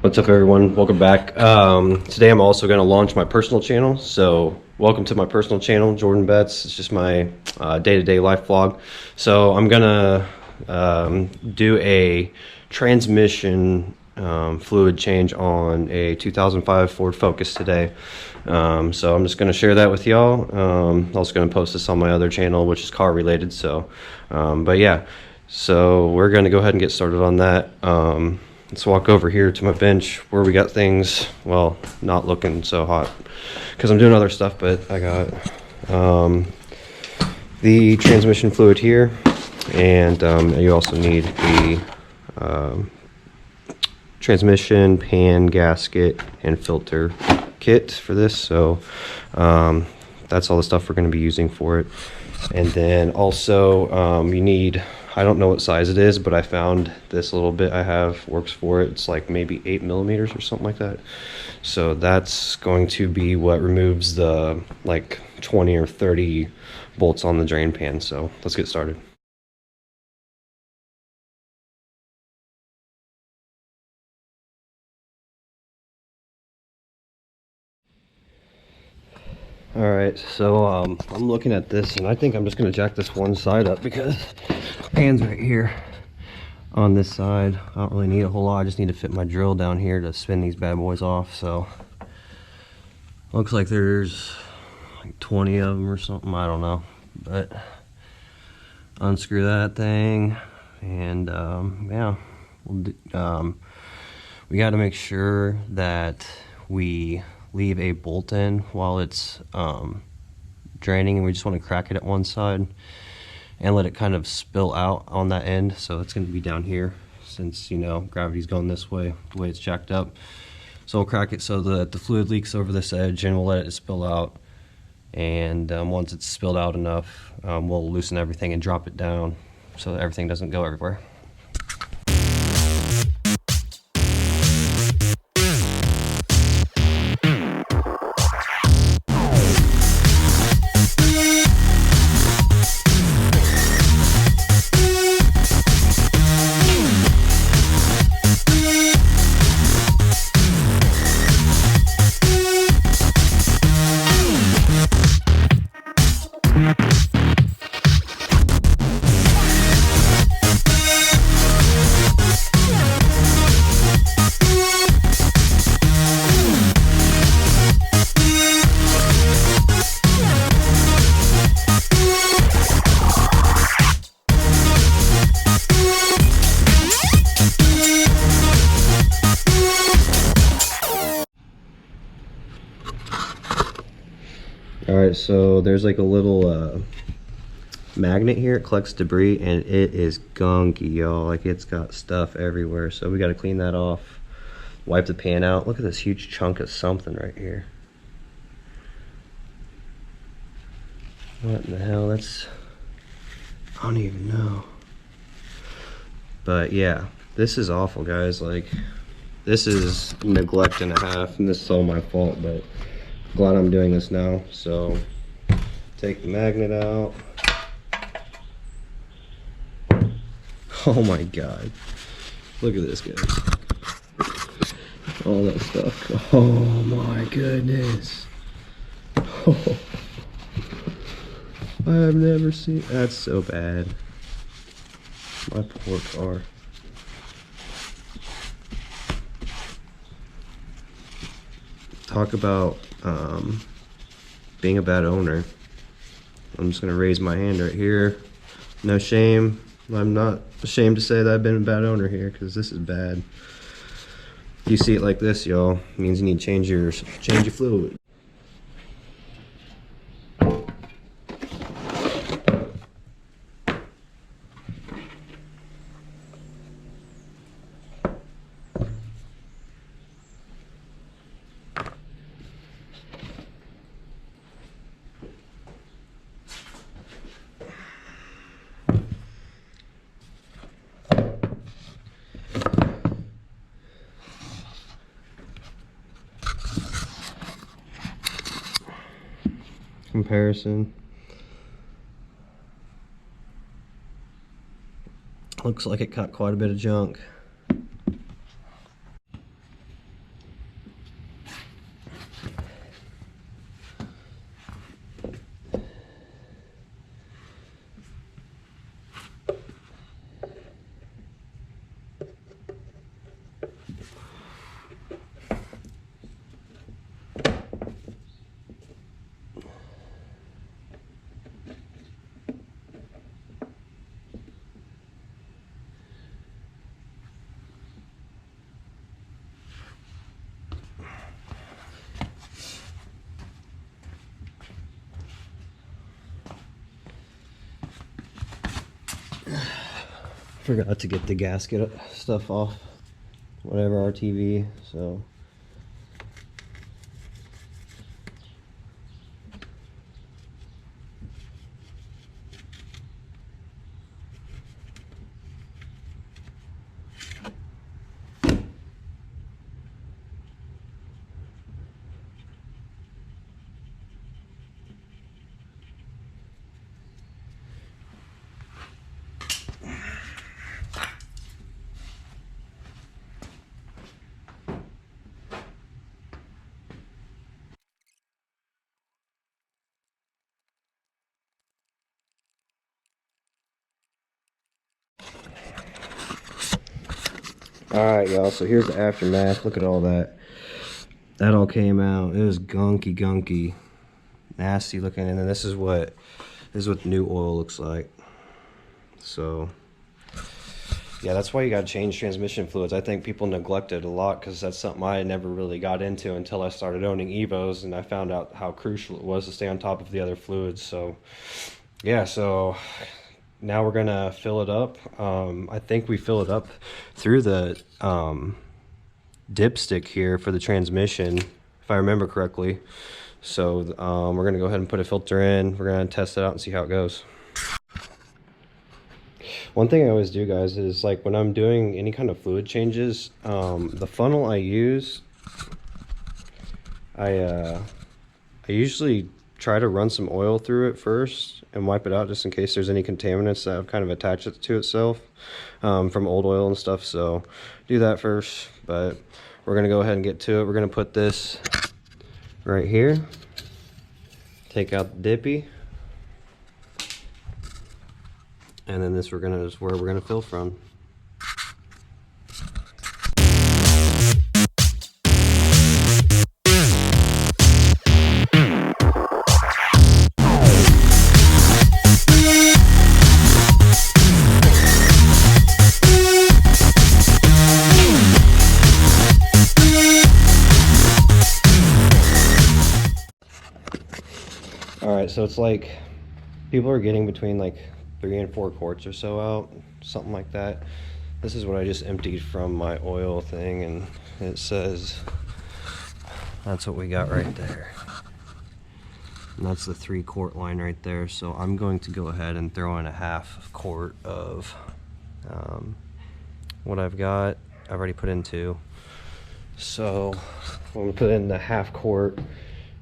What's up, everyone? Welcome back. Today I'm also going to launch my personal channel. So welcome to my personal channel, Jordan Betts. It's just my day-to-day life vlog. So I'm going to do a transmission fluid change on a 2005 Ford Focus today. So I'm just going to share that with y'all. I'm also going to post this on my other channel, which is car related. So, but yeah, so we're going to go ahead and get started on that. Let's walk over here to my bench where we got things, well, not looking so hot because I'm doing other stuff, but I got the transmission fluid here, and you also need the transmission, pan, gasket, and filter kit for this. So that's all the stuff we're going to be using for it. And then also you need, I don't know what size it is, but I found this little bit I have works for it. It's like maybe 8 millimeters or something like that. So that's going to be what removes the like 20 or 30 bolts on the drain pan. So let's get started. All right, so I'm looking at this, and I think I'm just going to jack this one side up because the pan's right here on this side. I don't really need a whole lot. I just need to fit my drill down here to spin these bad boys off. So looks like there's like 20 of them or something. I don't know, but unscrew that thing, and yeah, we got to make sure that we leave a bolt in while it's draining, and we just want to crack it at one side and let it kind of spill out on that end. So it's going to be down here since, you know, gravity's going this way, the way it's jacked up. So we'll crack it so that the fluid leaks over this edge, and we'll let it spill out. And once it's spilled out enough, we'll loosen everything and drop it down so that everything doesn't go everywhere. Alright, so there's like a little magnet here. It collects debris, and it is gunky, y'all. Like, it's got stuff everywhere. So we got to clean that off, wipe the pan out. Look at this huge chunk of something right here. What in the hell? That's, I don't even know. But yeah, this is awful, guys. Like, this is neglect and a half, and this is all my fault, but glad I'm doing this now. So take the magnet out. Oh my god, look at this, guys. All that stuff. Oh my goodness. Oh, I have never seen, that's so bad. My poor car. Talk about being a bad owner. I'm just gonna raise my hand right here. No shame. I'm not ashamed to say that I've been a bad owner here, because this is bad. If you see it like this, y'all, it means you need to change your fluid. Comparison. Looks like it caught quite a bit of junk. Forgot to get the gasket stuff off, whatever, RTV, so. Alright, y'all, so here's the aftermath. Look at all that. That all came out. It was gunky. Nasty looking. And then this is what the new oil looks like. So, yeah, that's why you gotta change transmission fluids. I think people neglect it a lot because that's something I never really got into until I started owning Evos, and I found out how crucial it was to stay on top of the other fluids. So, yeah, so now we're gonna fill it up. I think we fill it up through the dipstick here for the transmission, if I remember correctly. So we're gonna go ahead and put a filter in. We're gonna test it out and see how it goes. One thing I always do, guys, is like when I'm doing any kind of fluid changes, the funnel I use, I usually try to run some oil through it first and wipe it out just in case there's any contaminants that have kind of attached it to itself from old oil and stuff. So do that first, but we're gonna go ahead and get to it. We're gonna put this right here, take out the dippy, and then this is where we're gonna fill from. Alright, so it's like people are getting between like 3 and 4 quarts or so out, something like that. This is what I just emptied from my oil thing, and it says that's what we got right there. And that's the 3 quart line right there. So I'm going to go ahead and throw in a half quart of what I've got. I've already put in 2. So I'm gonna put in the half quart.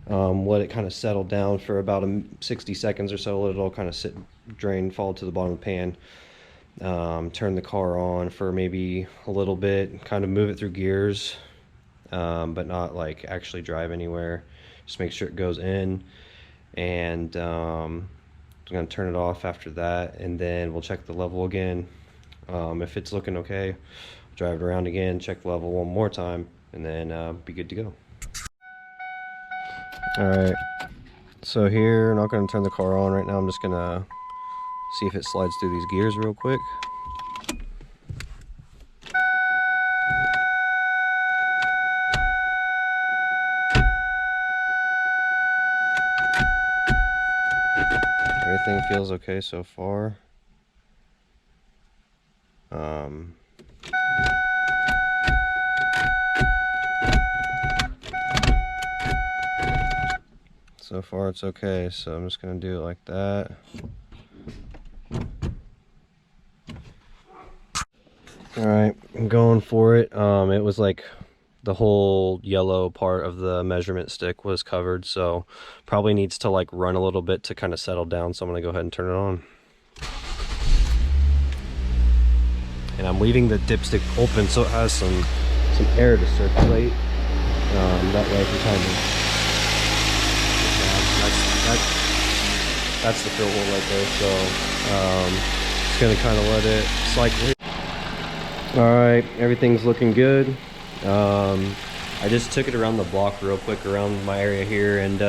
Let it kind of settle down for about 60 seconds or so. Let it all kind of sit, drain, fall to the bottom of the pan. Turn the car on for maybe a little bit, kind of move it through gears, but not like actually drive anywhere. Just make sure it goes in, and I'm gonna turn it off after that, and then we'll check the level again. If it's looking okay, drive it around again, check the level one more time, and then be good to go. Alright, so here, I'm not going to turn the car on right now. I'm just going to see if it slides through these gears real quick. Everything feels okay so far. So far it's okay, so I'm just gonna do it like that. Alright, I'm going for it. It was like the whole yellow part of the measurement stick was covered, so probably needs to like run a little bit to kind of settle down, so I'm gonna go ahead and turn it on. And I'm leaving the dipstick open so it has some air to circulate. That way I can kind of... That's the fill hole right there, so just gonna kind of let it cycle. Alright, everything's looking good. I just took it around the block real quick around my area here, and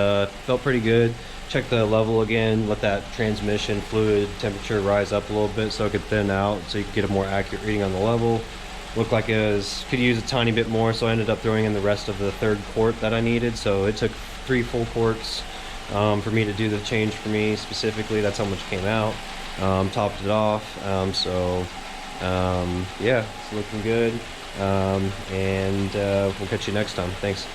felt pretty good. Check the level again, let that transmission fluid temperature rise up a little bit so it could thin out, so you could get a more accurate reading on the level. Looked like it could use a tiny bit more, so I ended up throwing in the rest of the 3rd quart that I needed. So it took 3 full quarts for me to do the change for me specifically. That's how much came out. Topped it off, so Yeah, it's looking good. And we'll catch you next time. Thanks.